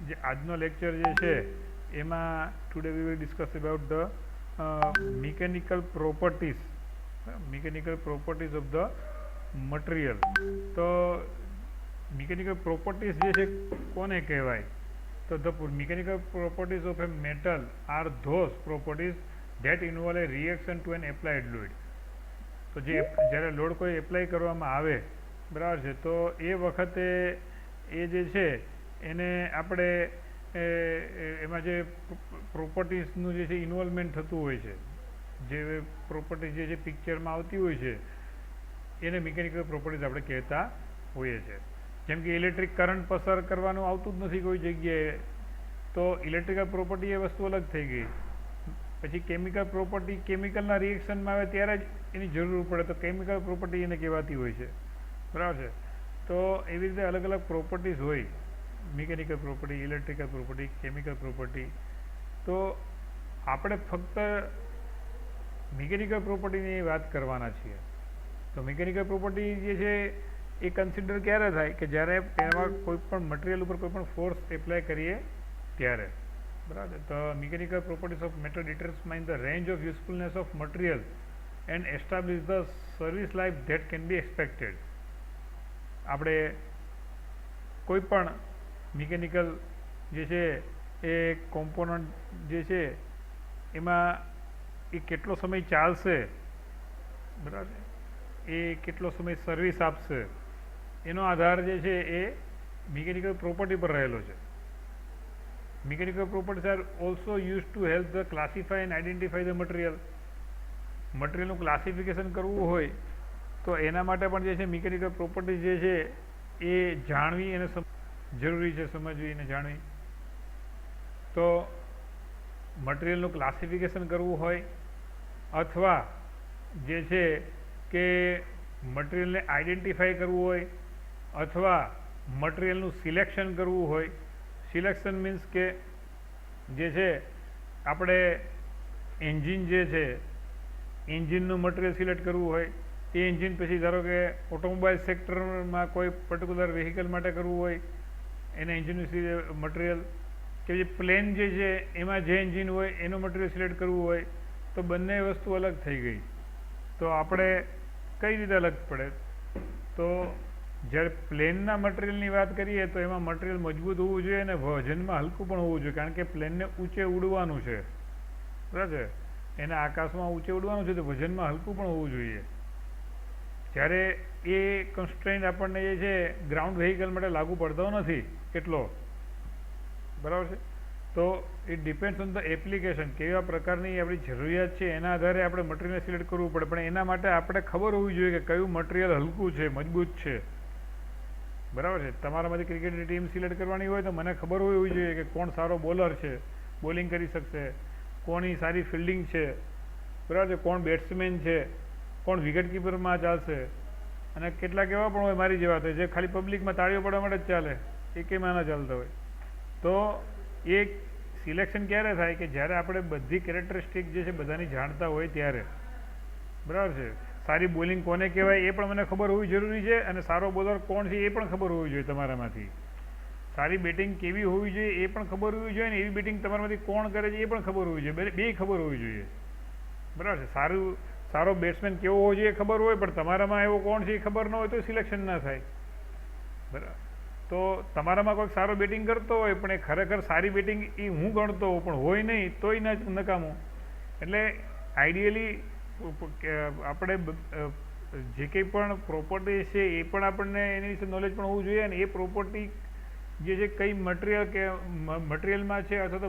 જે આજનો લેક્ચર જે છે એમાં today we will discuss about the mechanical properties of the material. તો મિકેનિકલ પ્રોપર્ટીઝ જે છે કોને કહેવાય? તો the mechanical properties of a metal are those properties that involve a reaction to an applied load. તો જે જ્યારે લોડ કોઈ એપ્લાય કરવામાં આવે, બરાબર છે, તો એ વખતે એ જે છે એને આપણે એમાં જે પ્રોપર્ટીઝનું જે છે ઇન્વોલ્વમેન્ટ થતું હોય છે, જે પ્રોપર્ટીઝ જે છે પિક્ચરમાં આવતી હોય છે, એને મિકેનિકલ પ્રોપર્ટીઝ આપણે કહેતા હોઈએ છીએ. જેમ કે ઇલેક્ટ્રિક કરંટ પસાર કરવાનું આવતું જ નથી કોઈ જગ્યાએ, તો ઇલેક્ટ્રિકલ પ્રોપર્ટી એ વસ્તુ અલગ થઈ ગઈ. પછી કેમિકલ પ્રોપર્ટી કેમિકલના રિએક્શનમાં આવે ત્યારે જ એની જરૂર પડે, તો કેમિકલ પ્રોપર્ટી એને કહેવાતી હોય છે, બરાબર છે. તો એવી રીતે અલગ અલગ પ્રોપર્ટીઝ હોય, mechanical property, electrical property, chemical property. તો આપણે ફક્ત મિકેનિકલ પ્રોપર્ટીની વાત કરવાના છીએ. તો મિકેનિકલ પ્રોપર્ટી જે છે એ કન્સિડર ક્યારે થાય કે જ્યારે એમાં કોઈ પણ મટીરિયલ ઉપર કોઈ પણ ફોર્સ એપ્લાય કરીએ ત્યારે, બરાબર. તો mechanical properties of matter determine the range of usefulness of material and establish the service life that can be expected. આપણે કોઈ પણ મિકેનિકલ જે છે એ કોમ્પોનન્ટ જે છે એમાં એ કેટલો સમય ચાલશે, બરાબર, એ કેટલો સમય સર્વિસ આપશે, એનો આધાર જે છે એ મિકેનિકલ પ્રોપર્ટી પર રહેલો છે. Mechanical properties are also use to help the classify and identify the material. મટીરિયલનું ક્લાસિફિકેશન કરવું હોય તો એના માટે પણ જે છે મિકેનિકલ પ્રોપર્ટીઝ જે છે એ જાણવી અને જરૂરી છે, સમજવી અને જાણવી. તો મટીરિયલનું ક્લાસિફિકેશન કરવું હોય અથવા જે છે કે મટીરિયલને આઈડેન્ટિફાઈ કરવું હોય અથવા મટીરિયલનું સિલેક્શન કરવું હોય. સિલેક્શન મીન્સ કે જે છે આપણે એન્જિન જે છે, એન્જિનનું મટીરિયલ સિલેક્ટ કરવું હોય, એ એન્જિન પછી ધારો કે ઓટોમોબાઈલ સેક્ટરમાં કોઈ પર્ટિક્યુલર વ્હીકલ માટે કરવું હોય એને એન્જિનનું મટીરિયલ, કે જે પ્લેન જે છે એમાં જે એન્જિન હોય એનું મટીરિયલ સિલેક્ટ કરવું હોય, તો બંને વસ્તુ અલગ થઈ ગઈ. તો આપણે કઈ રીતે અલગ પડે? તો જ્યારે પ્લેનના મટીરિયલની વાત કરીએ તો એમાં મટીરિયલ મજબૂત હોવું જોઈએ અને વજનમાં હલકું પણ હોવું જોઈએ, કારણ કે પ્લેનને ઊંચે ઉડવાનું છે, બરાબર છે, એને આકાશમાં ઊંચે ઉડવાનું છે, તો વજનમાં હલકું પણ હોવું જોઈએ. જ્યારે એ કન્સ્ટ્રેન્ટ આપણને જે છે ગ્રાઉન્ડ વ્હીકલ માટે લાગુ પડતો નથી એટલો, બરાબર છે. તો it depends on the application, કેવા પ્રકારની આપણી જરૂરિયાત છે એના આધારે આપણે મટીરિયલને સિલેક્ટ કરવું પડે. પણ એના માટે આપણે ખબર હોવી જોઈએ કે કયું મટીરિયલ હલકું છે, મજબૂત છે, બરાબર છે. તમારામાંથી ક્રિકેટની ટીમ સિલેક્ટ કરવાની હોય તો મને ખબર હોવી જોઈએ કે કોણ સારો બોલર છે, બોલિંગ કરી શકશે, કોની સારી ફિલ્ડિંગ છે, બરાબર છે, કોણ બેટ્સમેન છે, કોણ વિકેટ કીપરમાં ચાલશે. અને કેટલાક એવા પણ હોય મારી જેવા તો જે ખાલી પબ્લિકમાં તાળીઓ પાડવા માટે જ ચાલે, એકેયમાં ના ચાલતા હોય. તો એ સિલેક્શન ક્યારે થાય કે જ્યારે આપણે બધી કેરેક્ટરિસ્ટિક જે છે બધાની જાણતા હોય ત્યારે, બરાબર છે. સારી બોલિંગ કોને કહેવાય એ પણ મને ખબર હોવી જરૂરી છે, અને સારો બોલર કોણ છે એ પણ ખબર હોવી જોઈએ તમારામાંથી. સારી બેટિંગ કેવી હોવી જોઈએ એ પણ ખબર હોવી જોઈએ, ને એવી બેટિંગ તમારામાંથી કોણ કરે છે એ પણ ખબર હોવી જોઈએ, બે ખબર હોવી જોઈએ, બરાબર છે. સારો બેટ્સમેન કેવો હોવો જોઈએ ખબર હોય, પણ તમારામાં એવો કોણ છે એ ખબર ન હોય તો સિલેક્શન ના થાય, બરાબર. તો તમારામાં કોઈક સારો બેટિંગ કરતો હોય પણ એ ખરેખર સારી બેટિંગ એ હું ગણતો હોઉં પણ હોય નહીં તોય નકામું. એટલે આઈડિયલી આપણે જે કંઈ પણ પ્રોપર્ટી છે એ પણ આપણને એની વિશે નોલેજ પણ હોવું જોઈએ, અને એ પ્રોપર્ટી જે છે કઈ મટીરિયલમાં છે અથવા તો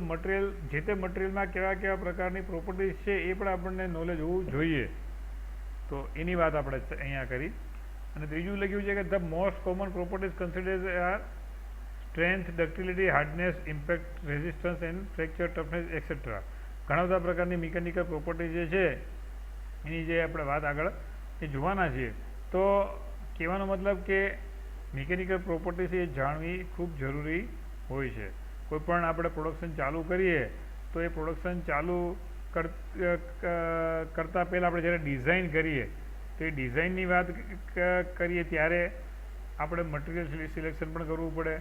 જે તે મટીરિયલમાં કેવા પ્રકારની પ્રોપર્ટીઝ છે એ પણ આપણને નોલેજ હોવું જોઈએ. તો એની વાત આપણે અહીંયા કરી. અને ત્રીજું લખ્યું છે કે the most common properties considered are strength, ductility, hardness, impact, resistance and fracture toughness etcetera. ઘણા બધા પ્રકારની મિકેનિકલ પ્રોપર્ટી જે છે એની જે આપણે વાત આગળ એ જોવાના છીએ. તો કહેવાનો મતલબ કે મિકેનિકલ પ્રોપર્ટીઝ એ જાણવી ખૂબ જરૂરી હોય છે. કોઈ પણ આપણે પ્રોડક્શન ચાલુ કરીએ તો એ પ્રોડક્શન ચાલુ કરતાં પહેલાં આપણે જ્યારે ડિઝાઇન કરીએ તો એ ડિઝાઇનની વાત કરીએ ત્યારે આપણે મટીરિયલ સિલેક્શન પણ કરવું પડે,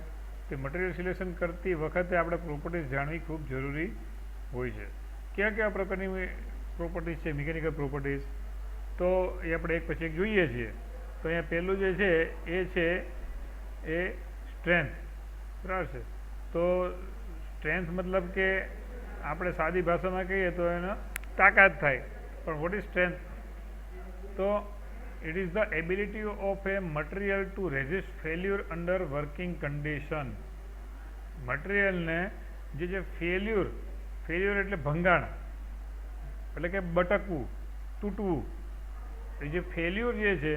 તે મટીરિયલ સિલેક્શન કરતી વખતે આપણે પ્રોપર્ટીઝ જાણવી ખૂબ જરૂરી હોય છે. કયા કયા પ્રકારની પ્રોપર્ટીઝ છે મિકેનિકલ પ્રોપર્ટીઝ, તો એ આપણે એક પછી એક જોઈએ છીએ. તો અહીંયા પહેલું જે છે એ છે એ સ્ટ્રેન્થ, બરાબર છે. તો સ્ટ્રેન્થ મતલબ કે આપણે સાદી ભાષામાં કહીએ તો એનો તાકાત થાય. પણ વોટ ઇઝ સ્ટ્રેન્થ? તો it is the ability of a material to resist failure under working condition. મટીરિયલને જે ફેલ્યુર એટલે ભંગાણ, એટલે કે બટકવું, તૂટવું, એ જે ફેલ્યુર જે છે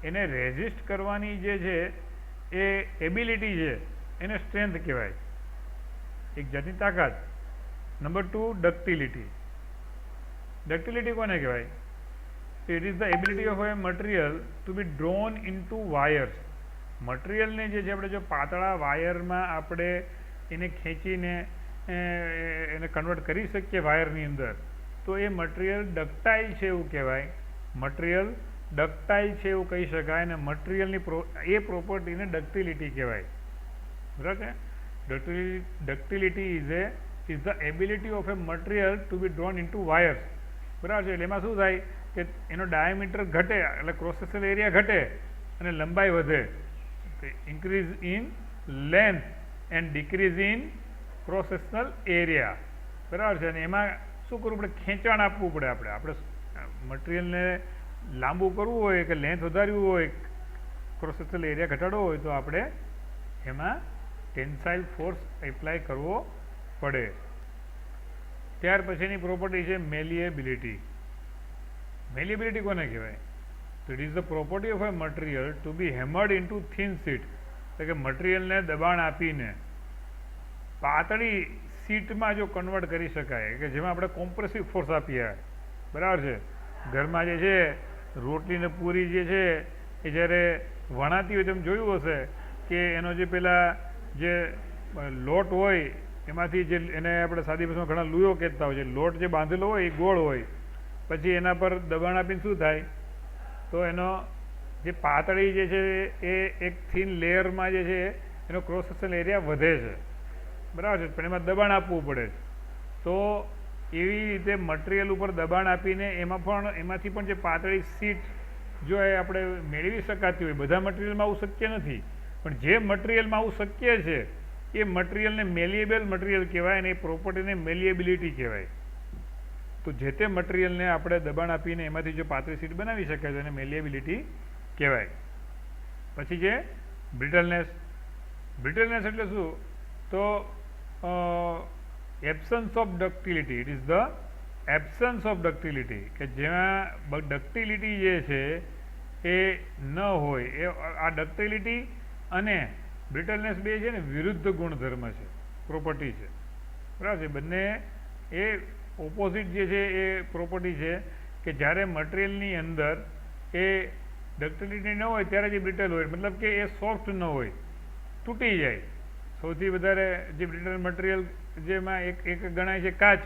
એને રેઝિસ્ટ કરવાની જે છે એ એબિલિટી છે એને સ્ટ્રેન્થ કહેવાય, એક જાતની તાકાત. Number 2 ductility. ડક્ટિલિટી કોને કહેવાય? It is the ability of a material to be drawn into wires. મટીરિયલને જે છે આપણે જો પાતળા વાયરમાં આપણે એને ખેંચીને એને કન્વર્ટ કરી શકીએ વાયરની અંદર, તો એ મટીરિયલ ડક્ટાઇલ છે એવું કહેવાય. મટીરિયલ ડક્ટાઇલ છે એવું કહી શકાય, અને મટીરિયલની એ પ્રોપર્ટીને ડક્ટિલિટી કહેવાય, બરાબર છે. Ductility is the ability of a material to be drawn into wires, બરાબર છે. એટલે એમાં શું થાય કે એનો ડાયામીટર ઘટે એટલે ક્રોસ સેક્શનલ એરિયા ઘટે અને લંબાઈ વધે. Increase in length and decrease in cross sectional area, બરાબર છે. અને એમાં શું કરવું પડે? ખેંચાણ આપવું પડે. આપણે મટીરિયલને લાંબુ કરવું હોય કે લેન્થ વધારવું હોય, ક્રોસ સેક્શનલ એરિયા ઘટાડવો હોય, તો આપણે એમાં ટેન્સાઇલ ફોર્સ એપ્લાય કરવો પડે. ત્યાર પછીની પ્રોપર્ટી છે મેલિએબિલિટી. મેલિએબિલિટી કોને કહેવાય? તો it is the property of a material to be hammered into thin sheet. એટલે કે મટીરિયલને દબાણ આપીને પાતળી શીટમાં જો કન્વર્ટ કરી શકાય, કે જેમાં આપણે કોમ્પ્રેસિવ ફોર્સ આપીએ, બરાબર છે. ઘરમાં જે છે રોટલી ને પૂરી જે છે એ જ્યારે વણાતી હોય તમે જોયું હશે કે એનો જે પેલા જે લોટ હોય એમાંથી જે એને આપણે સાદી ભાષામાં ઘણા લુયો કહેતા હોય છે, લોટ જે બાંધેલો હોય એ ગોળ હોય, પછી એના પર દબાણ આપીને શું થાય? તો એનો જે પાતળી જે છે એ એક થીન લેયરમાં જે છે એનો ક્રોસ સેક્શનલ એરિયા વધે છે, બરાબર છે. પણ એમાં દબાણ આપવું પડે છે. તો એવી રીતે મટીરિયલ ઉપર દબાણ આપીને એમાંથી પણ જે પાતળી શીટ જો એ આપણે મેળવી શકાતી હોય, બધા મટીરિયલમાં આવું શક્ય નથી, પણ જે મટીરિયલમાં આવું શક્ય છે એ મટીરિયલને મેલિએબલ મટીરિયલ કહેવાય, અને એ પ્રોપર્ટીને મેલિએબિલિટી કહેવાય. તો જે તે મટીરિયલને આપણે દબાણ આપીને એમાંથી જો પાતળી શીટ બનાવી શકાય તો એને મેલિએબિલિટી કહેવાય. પછી છે બ્રિટલનેસ. બ્રિટલનેસ એટલે શું? તો absence of ductility. It is the absence of ductility, કે જેમાં ડક્ટિલિટી જે છે એ ન હોય. એ આ ડક્ટિલિટી અને બ્રિટલનેસ બે છે ને વિરુદ્ધ ગુણધર્મ છે, પ્રોપર્ટી છે, બરાબર છે. બંને એ ઓપોઝિટ જે છે એ પ્રોપર્ટી છે, કે જ્યારે મટીરિયલની અંદર એ ડક્ટિલિટી ન હોય ત્યારે જે બ્રિટલ હોય, મતલબ કે એ સોફ્ટ ન હોય, તૂટી જાય. સૌથી વધારે જે બ્રિટલ મટીરિયલ જેમાં એક ગણાય છે કાચ.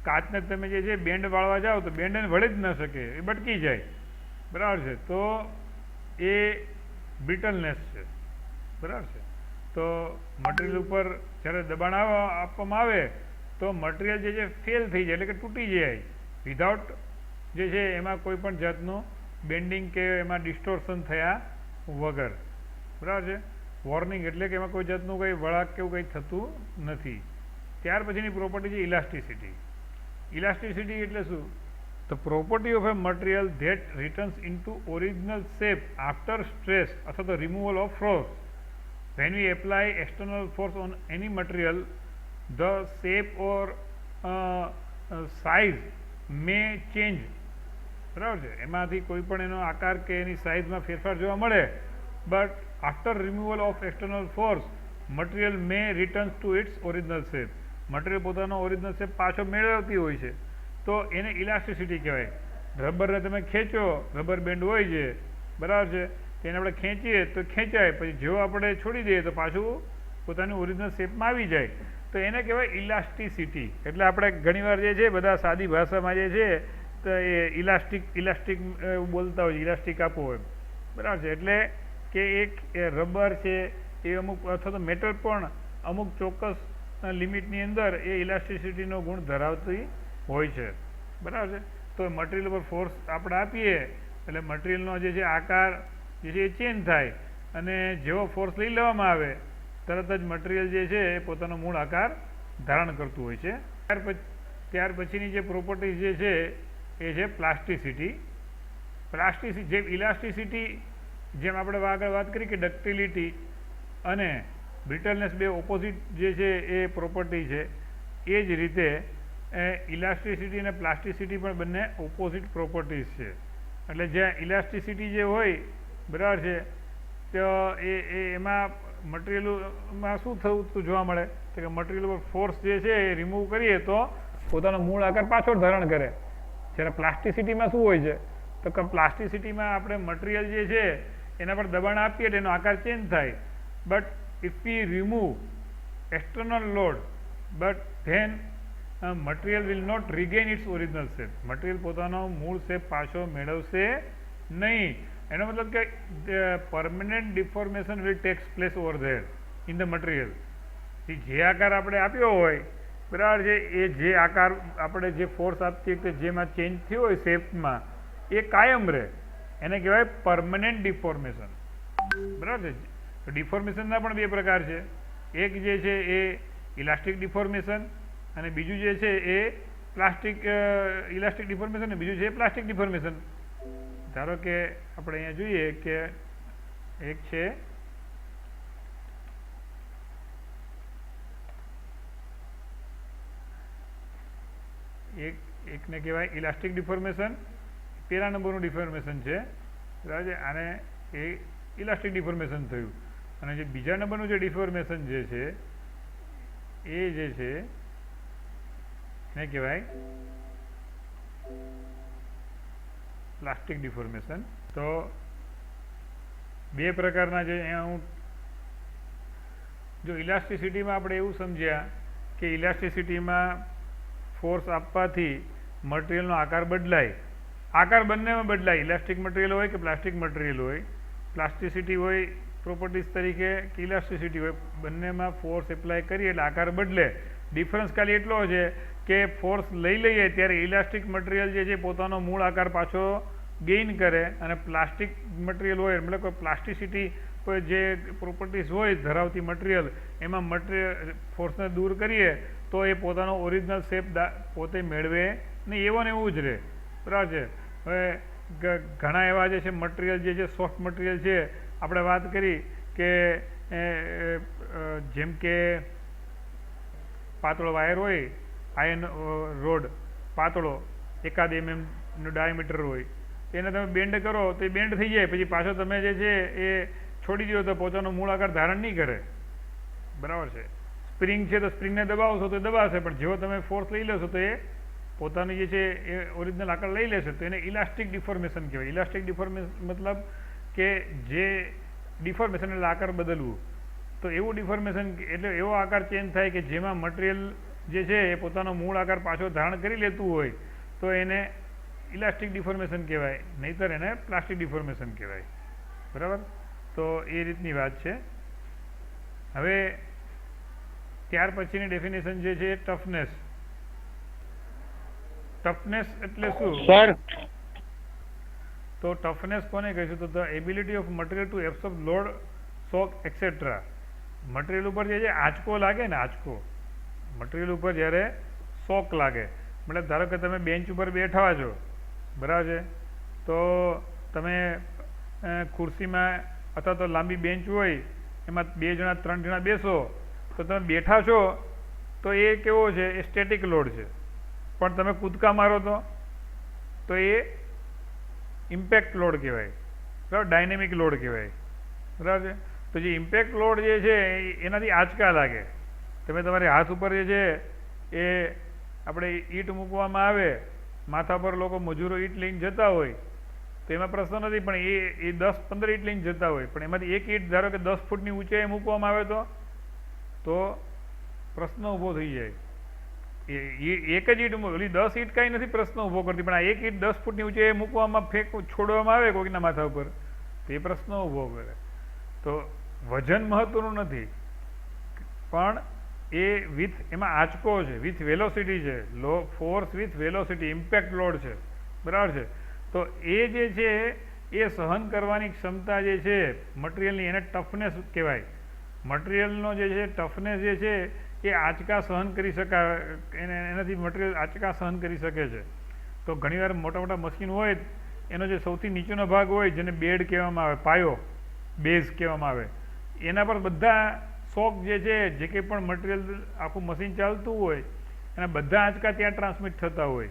કાચને તમે જે છે બેન્ડ વાળવા જાઓ તો બેન્ડ એને વળી જ ન શકે, એ બટકી જાય, બરાબર છે. તો એ બ્રિટલનેસ છે, બરાબર છે. તો મટીરિયલ ઉપર જ્યારે દબાણ આપવામાં આવે તો મટીરિયલ જે છે ફેલ થઈ જાય, એટલે કે તૂટી જાય, વિધાઉટ જે છે એમાં કોઈ પણ જાતનું બેન્ડિંગ કે એમાં ડિસ્ટોર્શન થયા વગર, બરાબર છે. વોર્નિંગ એટલે કે એમાં કોઈ જાતનું કંઈ વળાક કે એવું કંઈ થતું નથી. ત્યાર પછીની પ્રોપર્ટી છે ઇલાસ્ટિસિટી. ઇલાસ્ટિસિટી એટલે શું? The property of a material that returns into original shape after stress અથવા તો removal of force. When we apply external force on any material, the shape or size may change. બરાબર છે. એમાંથી કોઈ પણ એનો આકાર કે એની સાઇઝમાં ફેરફાર જોવા મળે, but after removal of external force material may returns to its original shape. Material પોતાનો ઓરિજિનલ શેપ પાછો મેળવતી હોય છે, તો એને ઇલાસ્ટિસિટી કહેવાય. રબરને તમે ખેંચો, રબર બેન્ડ હોય છે, બરાબર છે, તેને આપણે ખેંચીએ તો ખેંચાય, પછી જેવો આપણે છોડી દઈએ તો પાછું પોતાની ઓરિજિનલ શેપમાં આવી જાય, તો એને કહેવાય ઇલાસ્ટિસિટી. એટલે આપણે ઘણીવાર જે છે બધા સાદી ભાષામાં જે છે તો એ ઇલાસ્ટિક બોલતા હોય, ઇલાસ્ટિક આપવો હોય, બરાબર છે. એટલે કે એક રબર છે એ અમુક અથવા તો મેટલ પણ અમુક ચોક્કસ લિમિટની અંદર એ ઇલાસ્ટિસિટીનો ગુણ ધરાવતી હોય છે, બરાબર છે. તો મટીરિયલ ઉપર ફોર્સ આપણે આપીએ એટલે મટીરિયલનો જે છે આકાર જે છે એ ચેન્જ થાય, અને જેવો ફોર્સ લઈ લેવામાં આવે તરત જ મટીરિયલ જે છે એ પોતાનો મૂળ આકાર ધારણ કરતું હોય છે. ત્યાર પછીની જે પ્રોપર્ટીઝ જે છે એ છે પ્લાસ્ટિસિટી. જેમ ઇલાસ્ટિસિટી, જેમ આપણે આગળ વાત કરી કે ડક્ટિલિટી અને બ્રિટલનેસ બે ઓપોઝિટ જે છે એ પ્રોપર્ટી છે, એ જ રીતે ઇલાસ્ટિસિટી અને પ્લાસ્ટિસિટી પણ બંને ઓપોઝિટ પ્રોપર્ટીઝ છે. એટલે જ્યાં ઇલાસ્ટિસિટી જે હોય, બરાબર છે, તો એમાં મટીરિયલમાં શું થતું જોવા મળે તો કે મટીરિયલ ઉપર ફોર્સ જે છે એ રિમૂવ કરીએ તો પોતાનો મૂળ આકાર પાછો ધારણ કરે. જ્યારે પ્લાસ્ટિસિટીમાં શું હોય છે તો કે પ્લાસ્ટિસિટીમાં આપણે મટીરિયલ જે છે એના પર દબાણ આપીએ એટલે એનો આકાર ચેન્જ થાય. But if we remove external load but then material will not regain its original shape. Material પોતાનો મૂળ શેપ પાછો મેળવશે નહીં. એનો મતલબ કે permanent deformation will takes place over there in the material. જે આકાર આપણે આપ્યો હોય, બરાબર છે, એ જે આકાર આપણે જે ફોર્સ આપતી વખતે જેમાં ચેન્જ થયો હોય શેપમાં એ કાયમ રહે. એને કહેવાય પરમનન્ટ ડિફોર્મેશન, બરાબર છે. ડિફોર્મેશનના પણ બે પ્રકાર છે. એક જે છે એ ઇલાસ્ટિક ડિફોર્મેશન અને બીજું જે છે એ ઇલાસ્ટિક ડિફોર્મેશન અને બીજું છે પ્લાસ્ટિક ડિફોર્મેશન. ધારો કે આપણે અહીંયા જોઈએ કે એક છે એકને કહેવાય ઇલાસ્ટિક ડિફોર્મેશન, પહેલા નંબરનું ડિફોર્મેશન છે, બરાબર છે, આને એ ઇલાસ્ટિક ડિફોર્મેશન થયું. અને જે બીજા નંબરનું જે ડિફોર્મેશન જે છે એ જે છે એને કહેવાય પ્લાસ્ટિક ડિફોર્મેશન. તો બે પ્રકારના જે અહીંયા હું જો ઇલાસ્ટિસિટીમાં આપણે એવું સમજ્યા કે ઇલાસ્ટિસિટીમાં ફોર્સ આપવાથી મટીરિયલનો આકાર બદલાય. આકાર બંનેમાં બદલાય, ઇલાસ્ટિક મટીરિયલ હોય કે પ્લાસ્ટિક મટીરિયલ હોય. પ્લાસ્ટિસિટી હોય પ્રોપર્ટીઝ તરીકે કે ઇલાસ્ટિસિટી હોય, બંનેમાં ફોર્સ એપ્લાય કરીએ એટલે આકાર બદલે. ડિફરન્સ ખાલી એટલો છે કે ફોર્સ લઈ લઈએ ત્યારે ઇલાસ્ટિક મટીરિયલ જે છે પોતાનો મૂળ આકાર પાછો ગેઇન કરે, અને પ્લાસ્ટિક મટીરિયલ હોય મતલબ કે પ્લાસ્ટિસિટી જે પ્રોપર્ટીઝ હોય ધરાવતી મટીરિયલ એમાં મટીરિયલ ફોર્સને દૂર કરીએ તો એ પોતાનો ઓરિજિનલ શેપ પોતે મેળવે નહીં, એવો ને એવું જ રહે, બરાબર છે. હવે ઘણા એવા જે છે મટીરિયલ જે છે સોફ્ટ મટીરિયલ છે, આપણે વાત કરી કે જેમ કે પાતળો વાયર હોય, આયર્ન રોડ પાતળો 1 mm નો ડાયામીટર હોય, એને તમે બેન્ડ કરો તો એ બેન્ડ થઈ જાય, પછી પાછો તમે જે છે એ છોડી દો તો પોતાનો મૂળ આકાર ધારણ નહીં કરે, બરાબર છે. સ્પ્રિંગ છે તો સ્પ્રિંગને દબાવશો તો એ દબાવશે, પણ જેવો તમે ફોર્સ લઈ લેશો તો એ પોતાની જે છે એ ઓરિજિનલ આકાર લઈ લેશે. તો એને ઇલાસ્ટિક ડિફોર્મેશન કહેવાય. ઇલાસ્ટિક ડિફોર્મેશન મતલબ કે જે ડિફોર્મેશન એટલે આકાર બદલવું. તો એવું ડિફોર્મેશન એટલે એવો આકાર ચેન્જ થાય કે જેમાં મટીરિયલ જે છે એ પોતાનો મૂળ આકાર પાછો ધારણ કરી લેતું હોય તો એને ઇલાસ્ટિક ડિફોર્મેશન કહેવાય, નહીંતર એને પ્લાસ્ટિક ડિફોર્મેશન કહેવાય, બરાબર. તો એ રીતની વાત છે. હવે ત્યાર પછીની ડેફિનેશન જે છે ટફનેસ. ટફનેસ એટલે શું સર? તો ટફનેસ કોને કહીશું તો the ability of material to absorb load, shock etcetera. Material ઉપર જે છે આંચકો લાગે ને, આંચકો મટીરિયલ ઉપર જ્યારે શોક લાગે, મતલબ ધારો કે તમે બેન્ચ ઉપર બેઠા છો, બરાબર છે, તો તમે ખુરશીમાં અથવા તો લાંબી બેન્ચ હોય એમાં 2 જણા 3 જણા બેસો તો તમે બેઠા છો તો એ કેવો છે, એ સ્ટેટિક લોડ છે. પણ તમે કૂદકા મારો તો એ ઇમ્પેક્ટ લોડ કહેવાય, બરાબર, ડાયનેમિક લોડ કહેવાય, બરાબર છે. તો જે ઇમ્પેક્ટ લોડ જે છે એનાથી આંચકા લાગે. તમે તમારે હાથ ઉપર જે છે એ આપણે ઈંટ મૂકવામાં આવે, માથા પર લોકો મજૂરો ઈંટ લઈને જતા હોય તો એમાં પ્રશ્ન નથી, પણ એ 10-15 ઈંટ લઈને જતા હોય, પણ એમાંથી એક ઈંટ ધારો કે 10 ફૂટની ઊંચાઈએ મૂકવામાં આવે તો પ્રશ્ન ઊભો થઈ જાય. એક જ ઈંટ ઓલી 10 ઈંટ કાંઈ નથી પ્રશ્ન ઊભો કરતી, પણ આ એક ઈંટ 10 ફૂટની ઊંચાઈએ મૂકવામાં છોડવામાં આવે કોઈના માથા ઉપર તો એ પ્રશ્ન ઊભો કરે. તો વજન મહત્વનું નથી, પણ એ એમાં આંચકો છે, વિથ વેલોસિટી છે, force with velocity, impact load છે, બરાબર છે. તો એ જે છે એ સહન કરવાની ક્ષમતા જે છે મટીરિયલની, એને ટફનેસ કહેવાય. મટીરિયલનો જે છે ટફનેસ જે છે એ આંચકા સહન કરી શકાય, એનાથી મટીરિયલ આંચકા સહન કરી શકે છે. તો ઘણીવાર મોટા મોટા મશીન હોય, એનો જે સૌથી નીચેનો ભાગ હોય, જેને બેડ કહેવામાં આવે, પાયો, બેઝ કહેવામાં આવે, એના પર બધા શોક જે છે, જે કંઈ પણ મટીરિયલ આખું મશીન ચાલતું હોય, એના બધા આંચકા ત્યાં ટ્રાન્સમિટ થતા હોય.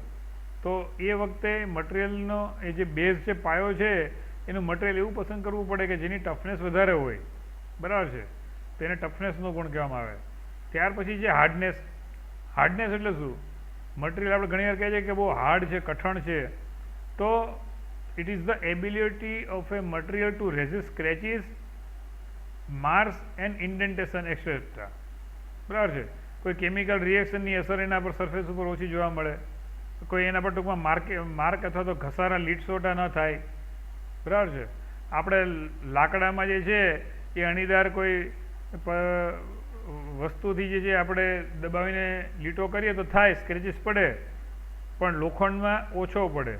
તો એ વખતે મટીરિયલનો એ જે બેઝ છે, પાયો છે, એનું મટીરિયલ એવું પસંદ કરવું પડે કે જેની ટફનેસ વધારે હોય, બરાબર છે. તો એને ટફનેસનો ગુણ કહેવામાં આવે. ત્યાર પછી છે હાર્ડનેસ. હાર્ડનેસ એટલે શું? મટીરિયલ આપણે ઘણી વાર કહીએ છીએ કે બહુ હાર્ડ છે, કઠણ છે. તો it is the ability of a material to resist scratches, marks and indentation et cetera, બરાબર છે. કોઈ કેમિકલ રિએક્શનની અસર એના પર સરફેસ ઉપર ઓછી જોવા મળે, કોઈ એના પર ટૂંકમાં માર્ક અથવા તો ઘસારા લીટસોટા ન થાય, બરાબર છે. આપણે લાકડામાં જે છે એ અણીદાર કોઈ વસ્તુથી જે છે આપણે દબાવીને લીટો કરીએ તો થાય, સ્ક્રેચીસ પડે, પણ લોખંડમાં ઓછો પડે.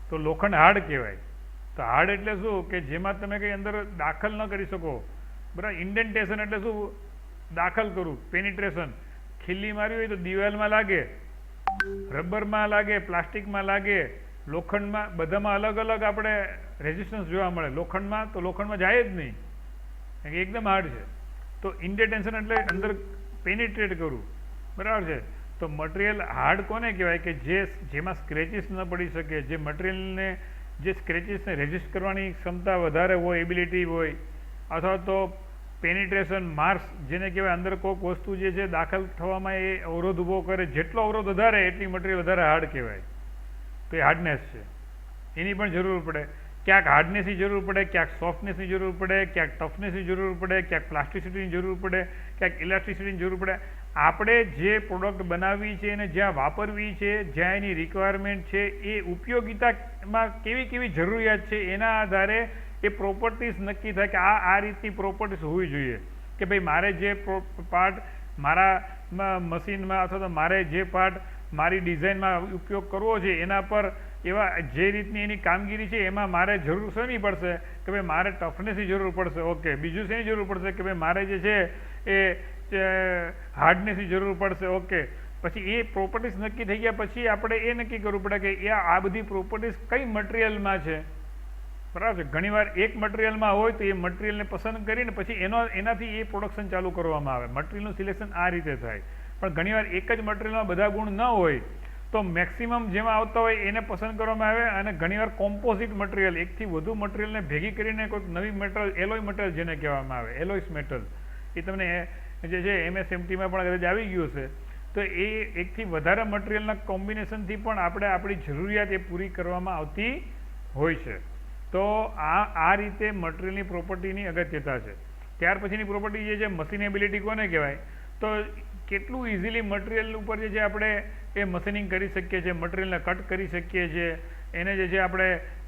તો લોખંડ હાર્ડ કહેવાય. તો હાર્ડ એટલે શું કે જેમાં તમે કંઈ અંદર દાખલ ન કરી શકો, બરાબર. ઇન્ડેન્ટેશન એટલે શું? દાખલ કરવું, પેનિટ્રેશન. ખીલ્લી મારી હોય તો દિવાલમાં લાગે, રબરમાં લાગે, પ્લાસ્ટિકમાં લાગે, લોખંડમાં, બધામાં અલગ અલગ આપણે રેઝિસ્ટન્સ જોવા મળે. લોખંડમાં તો લોખંડમાં જાય જ નહીં, એકદમ હાર્ડ છે. તો ઇન્ડેન્ટેશન એટલે અંદર પેનિટ્રેટ કરવું, બરાબર છે. તો મટીરિયલ હાર્ડ કોને કહેવાય? કે જેમાં સ્ક્રેચીસ ન પડી શકે, જે મટીરિયલને, જે સ્ક્રેચીસને રેઝિસ્ટ કરવાની ક્ષમતા વધારે હોય, એબિલિટી હોય, અથવા તો પેનિટ્રેશન, માર્ક્સ જેને કહેવાય, અંદર કોઈક વસ્તુ જે છે દાખલ થવામાં એ અવરોધ ઊભો કરે, જેટલો અવરોધ વધારે એટલી મટીરિયલ વધારે હાર્ડ કહેવાય. તો એ હાર્ડનેસ છે. એની પણ જરૂર પડે. ક્યાંક હાર્ડનેસની જરૂર પડે, ક્યાંક સોફ્ટનેસની જરૂર પડે, ક્યાંક ટફનેસની જરૂર પડે, ક્યાંક પ્લાસ્ટિસિટીની જરૂર પડે, ક્યાંક ઇલાસ્ટિસિટીની જરૂર પડે. આપણે જે પ્રોડક્ટ બનાવવી છે અને જ્યાં વાપરવી છે, જ્યાં એની રિક્વાયરમેન્ટ છે, એ ઉપયોગિતામાં કેવી કેવી જરૂરિયાત છે, એના આધારે એ પ્રોપર્ટીઝ નક્કી થાય કે આ રીતની પ્રોપર્ટીઝ હોવી જોઈએ. કે ભાઈ મારે જે પાર્ટ મારા મશીનમાં અથવા તો મારે જે પાર્ટ મારી ડિઝાઇનમાં ઉપયોગ કરવો છે, એના પર એવા જે રીતની એની કામગીરી છે, એમાં મારે જરૂર શેની પડશે? કે ભાઈ મારે ટફનેસની જરૂર પડશે. ઓકે. બીજું શેની જરૂર પડશે? કે ભાઈ મારે જે છે એ હાર્ડનેસની જરૂર પડશે. ઓકે. પછી એ પ્રોપર્ટીઝ નક્કી થઈ ગયા પછી આપણે એ નક્કી કરવું પડે કે આ બધી પ્રોપર્ટીઝ કઈ મટીરિયલમાં છે, બરાબર છે. ઘણીવાર એક મટીરિયલમાં હોય તો એ મટીરિયલને પસંદ કરીને પછી એનાથી એ પ્રોડક્શન ચાલુ કરવામાં આવે. મટીરિયલનું સિલેક્શન આ રીતે થાય. પણ ઘણીવાર એક જ મટીરિયલમાં બધા ગુણ ન હોય તો મેક્સિમમ જેમાં આવતા હોય એને પસંદ કરવામાં આવે. અને ઘણીવાર કોમ્પોઝિટ મટીરિયલ, એકથી વધુ મટીરિયલને ભેગી કરીને કોઈક નવી મેટલ, એલોય મટીરિયલ જેને કહેવામાં આવે, એલોયસ મેટલ, એ તમને જે છે MSMTમાં પણ કદાચ આવી ગયું છે. તો એ એકથી વધારે મટીરિયલના કોમ્બિનેશનથી પણ આપણે આપણી જરૂરિયાત એ પૂરી કરવામાં આવતી હોય છે. તો આ રીતે મટીરિયલની પ્રોપર્ટીની અગત્યતા છે. ત્યાર પછીની પ્રોપર્ટી જે છે મશીનેબિલિટી કોને કહેવાય? તો કેટલું ઇઝીલી મટીરિયલ ઉપર જે છે આપણે એ મશીનિંગ કરી શકીએ છીએ, મટીરિયલને કટ કરી શકીએ છીએ, એને જે છે આપણે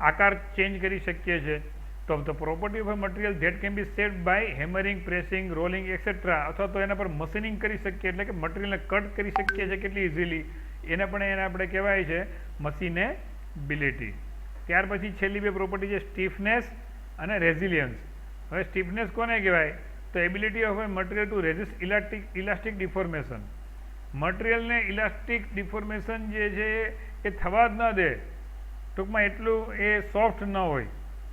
આકાર ચેન્જ કરી શકીએ છીએ. તો the property of a material that can be set by hammering, pressing, rolling etcetera, અથવા તો એના પર મશીનિંગ કરી શકીએ, એટલે કે મટીરિયલને કટ કરી શકીએ છીએ કેટલી ઇઝીલી, એને આપણે કહેવાય છે મશીનેબિલિટી. ત્યાર પછી છેલ્લી બે પ્રોપર્ટી છે સ્ટીફનેસ અને રેઝિલિયન્સ. હવે સ્ટીફનેસ કોને કહેવાય? તો ability of a material to resist elastic deformation. મટીરિયલને ઇલાસ્ટિક ડિફોર્મેશન જે છે એ થવા જ ન દે, ટૂંકમાં એટલું એ સોફ્ટ ન હોય,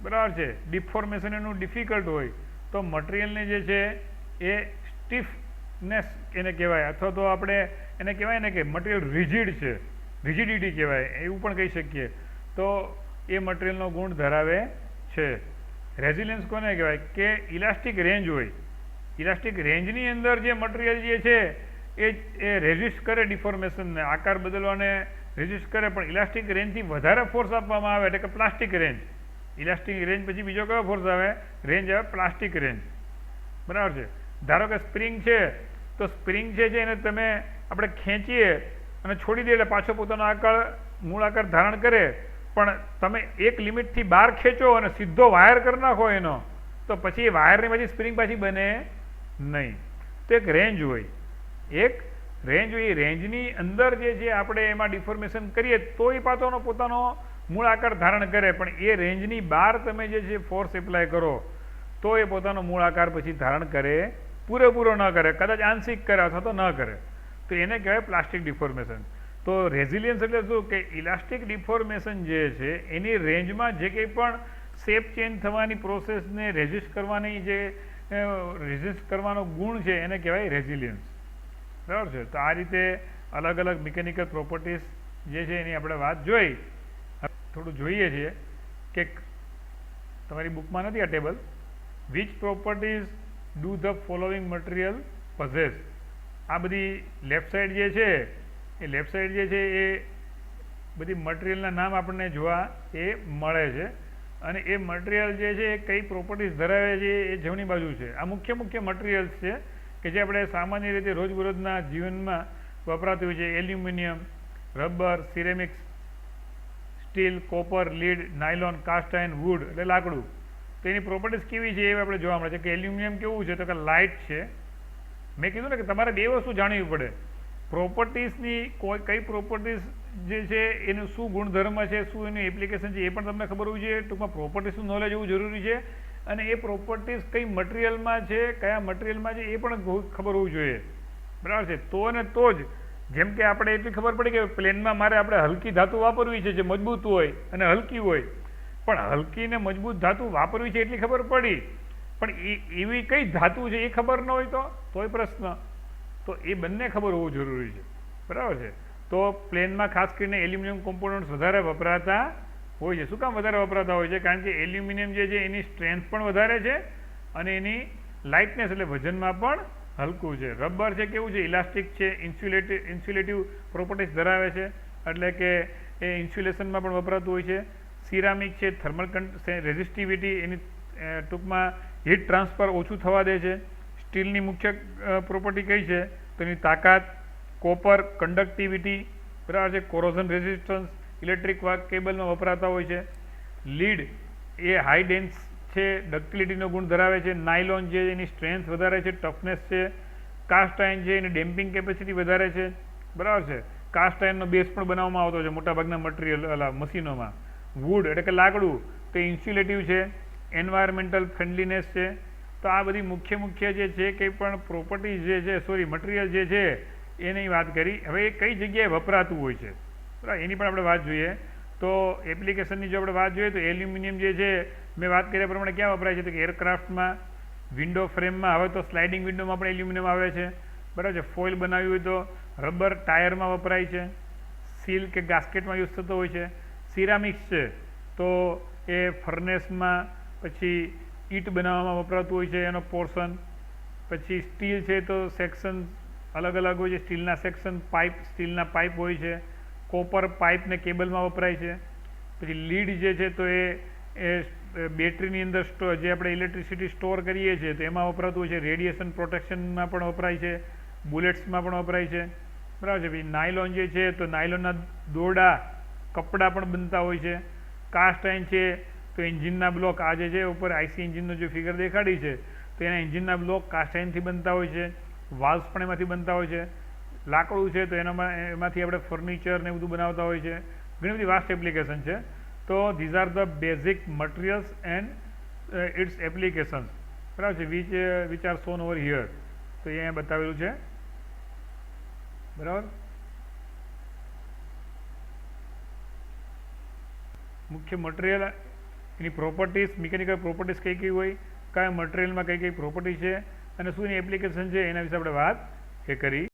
બરાબર છે. ડિફોર્મેશન એનું ડિફિકલ્ટ હોય તો મટીરિયલને જે છે એ સ્ટીફનેસ એને કહેવાય, અથવા તો આપણે એને કહેવાય ને કે મટીરિયલ રિજિડ છે, રિજિડિટી કહેવાય, એવું પણ કહી શકીએ. તો એ મટીરિયલનો ગુણ ધરાવે છે. રેઝિલિયન્સ કોને કહેવાય? કે ઇલાસ્ટિક રેન્જ હોય. ઇલાસ્ટિક રેન્જની અંદર જે મટીરિયલ જે છે એ રેઝિસ્ટ કરે ડિફોર્મેશનને, આકાર બદલવાને રેઝિસ્ટ કરે, પણ ઇલાસ્ટિક રેન્જથી વધારે ફોર્સ આપવામાં આવે એટલે કે પ્લાસ્ટિક રેન્જ. ઇલાસ્ટિક રેન્જ પછી બીજો કયો ફોર્સ આવે? રેન્જ આવે પ્લાસ્ટિક રેન્જ, બરાબર છે. ધારો કે સ્પ્રિંગ છે, તો સ્પ્રિંગ છે એને તમે આપણે ખેંચીએ અને છોડી દઈએ એટલે પાછો પોતાનો મૂળ આકાર ધારણ કરે, પણ તમે એક લિમિટથી બહાર ખેંચો અને સીધો વાયર કરી નાખો એનો, તો પછી એ વાયરની પછી સ્પ્રિંગ પાછી બને નહીં. તો એક રેન્જ હોય, એક રેન્જ હોય. એ રેન્જની અંદર જે છે આપણે એમાં ડિફોર્મેશન કરીએ તો એ પાછોનો પોતાનો મૂળ આકાર ધારણ કરે, પણ એ રેન્જની બહાર તમે જે છે ફોર્સ એપ્લાય કરો તો એ પોતાનો મૂળ આકાર પછી ધારણ કરે, પૂરેપૂરો ન કરે, કદાચ આંશિક કરે અથવા તો ન કરે, તો એને કહેવાય પ્લાસ્ટિક ડિફોર્મેશન. તો રેઝિલિયન્સ એટલે શું કે ઇલાસ્ટિક ડિફોર્મેશન જે છે એની રેન્જમાં જે કંઈ પણ શેપ ચેન્જ થવાની પ્રોસેસને રેઝિસ્ટ કરવાની જે રેઝિસ્ટ કરવાનો ગુણ છે એને કહેવાય રેઝિલિયન્સ. બરાબર છે. તો આ રીતે અલગ અલગ મિકેનિકલ પ્રોપર્ટીઝ જે છે એની આપણે વાત જોઈ. થોડું જોઈએ છીએ કે તમારી બુકમાં નથી આ table. Which properties do the following material possess. આ બધી લેફ્ટ સાઈડ જે છે એ લેફ્ટ સાઈડ જે છે એ બધી મટીરિયલના નામ આપણને જોવા એ મળે છે, અને એ મટીરિયલ જે છે એ કઈ પ્રોપર્ટીઝ ધરાવે છે એ જમણી બાજુ છે. આ મુખ્ય મટીરિયલ્સ છે કે જે આપણે સામાન્ય રીતે રોજબરોજના જીવનમાં વપરાતું હોય છે. Aluminium, rubber, ceramics, steel, copper, lead, nylon, cast iron, wood એટલે લાકડું. તો એની પ્રોપર્ટીઝ કેવી છે એ આપણે જોવા મળે છે કે એલ્યુમિનિયમ કેવું છે તો કે લાઇટ છે. મેં કીધું ને કે તમારે બે વસ્તુ જાણવી પડે. પ્રોપર્ટીઝની કઈ પ્રોપર્ટીઝ જે છે એનું શું ગુણધર્મ છે, શું એનું એપ્લિકેશન છે એ પણ તમને ખબર હોવી જોઈએ. ટૂંકમાં પ્રોપર્ટીઝનું નોલેજ હોવું જરૂરી છે, અને એ પ્રોપર્ટીઝ કઈ મટીરિયલમાં છે, કયા મટીરિયલમાં છે એ પણ ખબર હોવું જોઈએ. બરાબર છે. તો ને તો જ જેમ કે આપણે એટલી ખબર પડી કે પ્લેનમાં મારે આપણે હલકી ધાતુ વાપરવી છે જે મજબૂત હોય અને હલકી હોય, પણ હલકી ને મજબૂત ધાતુ વાપરવી છે એટલી ખબર પડી, પણ એવી કઈ ધાતુ છે એ ખબર ન હોય તોય પ્રશ્ન. તો એ બંને ખબર હોવું જરૂરી છે. બરાબર છે. તો પ્લેનમાં ખાસ કરીને એલ્યુમિનિયમ કોમ્પોનન્ટ્સ વધારે વપરાતા હોય છે. શું કામ વધારે વપરાતા હોય છે? કારણ કે એલ્યુમિનિયમ જે છે એની સ્ટ્રેન્થ પણ વધારે છે અને એની લાઇટનેસ એટલે વજનમાં પણ હલકું છે. રબર છે કેવું છે? ઇલાસ્ટિક છે, ઇન્સ્યુલેટિવ પ્રોપર્ટીઝ ધરાવે છે, એટલે કે એ ઇન્સ્યુલેશનમાં પણ વપરાતું હોય છે. સિરામિક છે, થર્મલ રેઝિસ્ટિવિટી, એની ટૂંકમાં હીટ ટ્રાન્સફર ઓછું થવા દે છે. સ્ટીલની મુખ્ય પ્રોપર્ટી કઈ છે તો એની તાકાત. કોપર, કન્ડક્ટિવિટી, બરાબર છે, કોરોઝન રેઝિસ્ટન્સ, ઇલેક્ટ્રિક કેબલમાં વપરાતા હોય છે. લીડ એ હાઈ ડેન્સ છે, ડક્ટિલિટીનો ગુણ ધરાવે છે. નાયલોન જે એની સ્ટ્રેન્થ વધારે છે, ટફનેસ છે. કાસ્ટ આયર્ન છે એની ડેમ્પિંગ કેપેસિટી વધારે છે. બરાબર છે. કાસ્ટ આયર્નનો બેઝ પણ બનાવવામાં આવતો છે મોટાભાગના મટીરિયલ મશીનોમાં. વુડ એટલે કે લાકડું તે ઇન્સ્યુલેટિવ છે, એન્વાયરમેન્ટલ ફ્રેન્ડલીનેસ છે. તો આ બધી મુખ્ય જે છે કંઈ પણ પ્રોપર્ટીઝ જે છે મટીરિયલ જે છે એની વાત કરી. હવે એ કઈ જગ્યાએ વપરાતું હોય છે બરાબર એની પણ આપણે વાત જોઈએ. તો એપ્લિકેશનની જો આપણે વાત જોઈએ તો એલ્યુમિનિયમ જે છે મેં વાત કર્યા પ્રમાણે ક્યાં વપરાય છે તો કે એરક્રાફ્ટમાં, વિન્ડો ફ્રેમમાં, હવે તો સ્લાઇડિંગ વિન્ડોમાં પણ એલ્યુમિનિયમ આવે છે. બરાબર છે. ફોઇલ બનાવ્યું હોય તો રબર ટાયરમાં વપરાય છે. સીલ કે ગાસ્કેટમાં યુઝ થતો હોય છે. સિરામિક્સ છે તો એ ફર્નેસમાં, પછી ઈંટ બનાવવામાં વપરાતું હોય છે એનો પોર્શન. પછી સ્ટીલ છે તો સેક્શન અલગ અલગ હોય છે. સ્ટીલના સેક્શન, સ્ટીલના પાઇપ હોય છે. કોપર પાઇપ ને કેબલમાં વપરાય છે. પછી લીડ જે છે તો એ બેટરીની અંદર જે આપણે ઇલેક્ટ્રિસિટી સ્ટોર કરીએ છીએ તો એમાં વપરાતું હોય છે. રેડિયેશન પ્રોટેક્શનમાં પણ વપરાય છે. બુલેટ્સમાં પણ વપરાય છે. બરાબર છે. પછી નાયલોન જે છે તો નાયલોનના દોરડા, કપડાં પણ બનતા હોય છે. કાસ્ટ આયર્ન છે તો એન્જિનના બ્લોક, આ જે છે ઉપર આઈસી એન્જિનનો જે ફિગર દેખાડી છે તો એના એન્જિનના બ્લોક કાસ્ટ આયર્નથી બનતા હોય છે. વાલ્વ્સ પણ એમાંથી બનતા હોય છે. લાકડું છે તો એમાંથી આપણે ફર્નિચર ને બધું બનાવતા હોય છે. ઘણી બધી વાસ્ટ એપ્લિકેશન છે. તો these are the basic materials and its applications. બરાબર છે. Which are shown over here. તો એ અહીંયા બતાવેલું છે. બરાબર. મુખ્ય મટીરિયલ, એની પ્રોપર્ટીઝ, મિકેનિકલ પ્રોપર્ટીઝ કઈ કઈ હોય, કયા મટીરિયલમાં કઈ કઈ પ્રોપર્ટી છે અને શું એની એપ્લિકેશન છે એના વિશે આપણે વાત કરી.